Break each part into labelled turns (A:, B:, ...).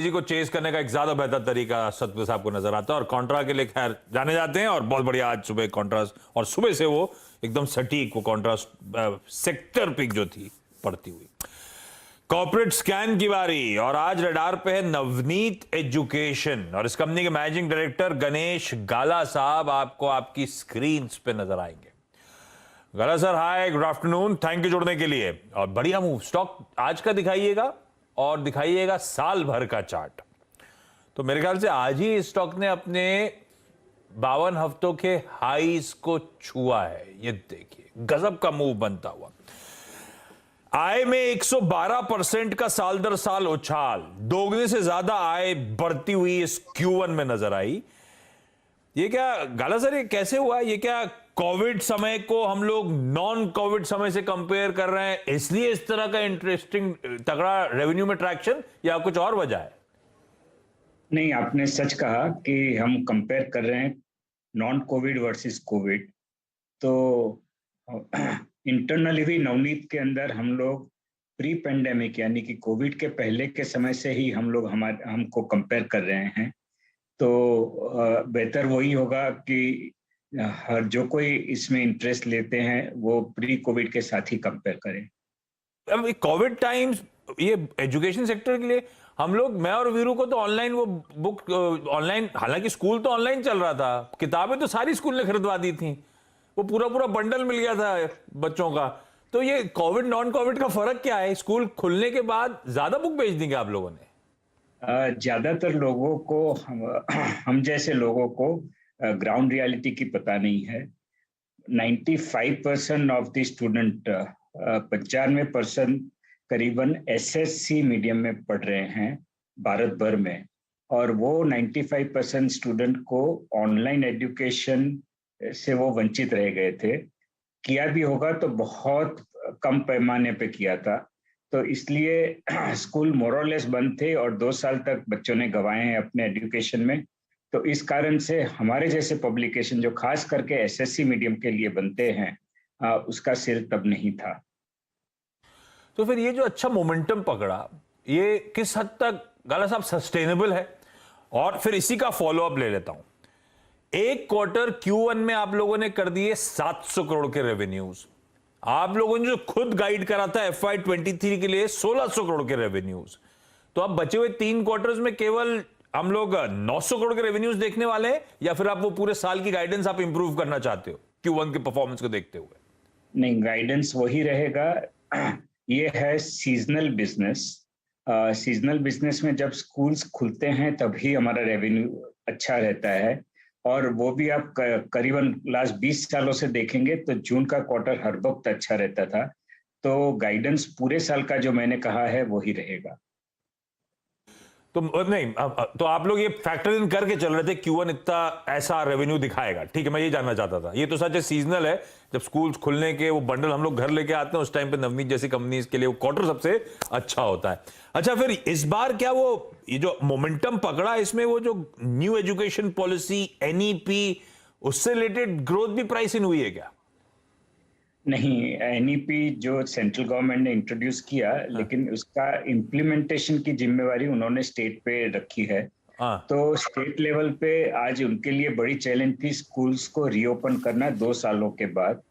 A: जी को चेस करने का एक ज्यादा बेहतर तरीका सतपाल साहब को नजर आता है और कॉन्ट्रा के लिए खैर जाने जाते हैं और बहुत बढ़िया आज सुबह कॉन्ट्रास्ट और सुबह से वो एकदम सटीक वो कॉन्ट्रास्ट सेक्टर पिक जो थी पड़ती हुई। कॉर्पोरेट स्कैन की बारी और आज रडार पे है नवनीत एजुकेशन और इस कंपनी के मैनेजिंग डायरेक्टर गणेश गाला साहब आपको आपकी स्क्रीन पे नजर आएंगे। Gala sir hi, good afternoon, thank you जुड़ने के लिए। और बढ़िया मूव स्टॉक आज का दिखाइएगा और दिखाइएगा साल भर का चार्ट। तो मेरे ख्याल से आज ही स्टॉक ने अपने 52 हफ्तों के हाईज को छुआ है। ये देखिए गजब का मूव बनता हुआ। आय में 112% का साल दर साल उछाल, दोगुने से ज्यादा आय बढ़ती हुई इस Q1 में नजर आई। ये क्या गाला सर, ये कैसे हुआ? ये क्या कोविड समय को हम लोग नॉन कोविड समय से कंपेयर कर रहे हैं इसलिए इस तरह का इंटरेस्टिंग तगड़ा रेवेन्यू में ट्रैक्शन, या कुछ और वजह है?
B: नहीं, आपने सच कहा कि हम कंपेयर कर रहे हैं नॉन कोविड वर्सेस कोविड। तो इंटरनली भी नवनीत के अंदर हम लोग प्री पेंडेमिक यानी कि कोविड के पहले के समय से ही हमको कंपेयर कर रहे हैं। तो बेहतर वही होगा कि हर जो कोई इसमें इंटरेस्ट लेते हैं वो प्री कोविड के साथ ही कंपेयर करें।
A: अब कोविड टाइम्स ये एजुकेशन सेक्टर के लिए हम लोग, मैं और वीरू को तो ऑनलाइन वो बुक ऑनलाइन, हालांकि स्कूल तो ऑनलाइन चल रहा था, किताबें तो सारी स्कूल ने खरीदवा दी थी, वो पूरा पूरा बंडल मिल गया था बच्चों का। तो ये कोविड नॉन कोविड का फर्क क्या है? स्कूल खुलने के बाद ज्यादा बुक बेच दी क्या आप लोगों ने?
B: ज्यादातर लोगों को हम जैसे लोगों को ग्राउंड रियलिटी की पता नहीं है। 95% ऑफ द स्टूडेंट, 95% करीबन एसएससी मीडियम में पढ़ रहे हैं भारत भर में, और वो 95% स्टूडेंट को ऑनलाइन एजुकेशन से वो वंचित रह गए थे। किया भी होगा तो बहुत कम पैमाने पे किया था। तो इसलिए स्कूल मोरलेस बंद थे और 2 साल तक बच्चों ने गंवाए हैं अपने एजुकेशन में। तो इस कारण से हमारे जैसे पब्लिकेशन जो खास करके एसएससी मीडियम के लिए बनते हैं, उसका सेल तब नहीं था।
A: तो फिर ये जो अच्छा मोमेंटम पकड़ा, ये किस हद तक गाला साहब सस्टेनेबल है? और फिर इसी का फॉलो अप ले लेता हूं। एक क्वार्टर Q1 में आप लोगों ने कर दिए 700 करोड़ के रेवेन्यूज। आप लोगों ने जो खुद गाइड करा था FY23 के लिए 1600 करोड़ के रेवेन्यूज। तो अब बचे हुए 3 क्वार्टर्स में केवल हम लोग 900 करोड़ के रेवेन्यूज देखने वाले हैं, या फिर आप वो पूरे साल की गाइडेंस आप इंप्रूव करना चाहते हो Q1 के परफॉर्मेंस को देखते हुए?
B: नहीं, गाइडेंस वही रहेगा। ये है सीजनल बिजनेस। सीजनल बिजनेस में जब स्कूल्स खुलते हैं तभी हमारा रेवेन्यू अच्छा रहता है, और वो भी आप करीबन लास्ट 20 सालों से देखेंगे तो जून का क्वार्टर हर वक्त अच्छा रहता था। तो गाइडेंस पूरे साल का जो मैंने कहा है वही रहेगा।
A: तो नहीं, तो आप लोग ये फैक्टर इन करके चल रहे थे Q1 इतना ऐसा रेवेन्यू दिखाएगा, ठीक है, मैं ये जानना चाहता था। ये तो सच है सीजनल है, जब स्कूल्स खुलने के वो बंडल हम लोग घर लेके आते हैं उस टाइम पे नवनीत जैसी कंपनीज के लिए वो क्वार्टर सबसे अच्छा होता है। अच्छा, फिर इस बार क्या वो ये जो मोमेंटम पकड़ा, इसमें वो जो न्यू एजुकेशन पॉलिसी NEP उससे रिलेटेड ग्रोथ भी प्राइस इन हुई है क्या?
B: नहीं, NEP जो सेंट्रल गवर्नमेंट ने इंट्रोड्यूस किया, लेकिन उसका इम्प्लीमेंटेशन की जिम्मेवारी उन्होंने स्टेट पे रखी है। तो स्टेट लेवल पे आज उनके लिए बड़ी चैलेंज थी स्कूल्स को रीओपन करना 2 सालों के बाद।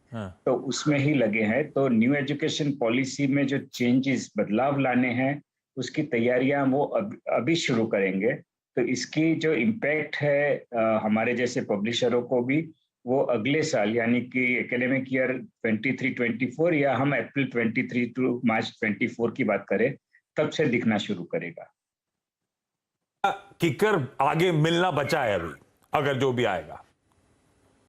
B: तो उसमें ही लगे हैं। तो न्यू एजुकेशन पॉलिसी में जो चेंजेस, बदलाव लाने हैं, उसकी तैयारियां वो अभी शुरू करेंगे। तो इसकी जो इम्पैक्ट है हमारे जैसे पब्लिशरों को भी, वो अगले साल यानी कि एकेडमिक ईयर 23-24 या हम अप्रैल 23 टू मार्च 24 की बात करें, तब से दिखना शुरू करेगा।
A: किकर आगे मिलना बचा है अभी, अगर जो भी आएगा।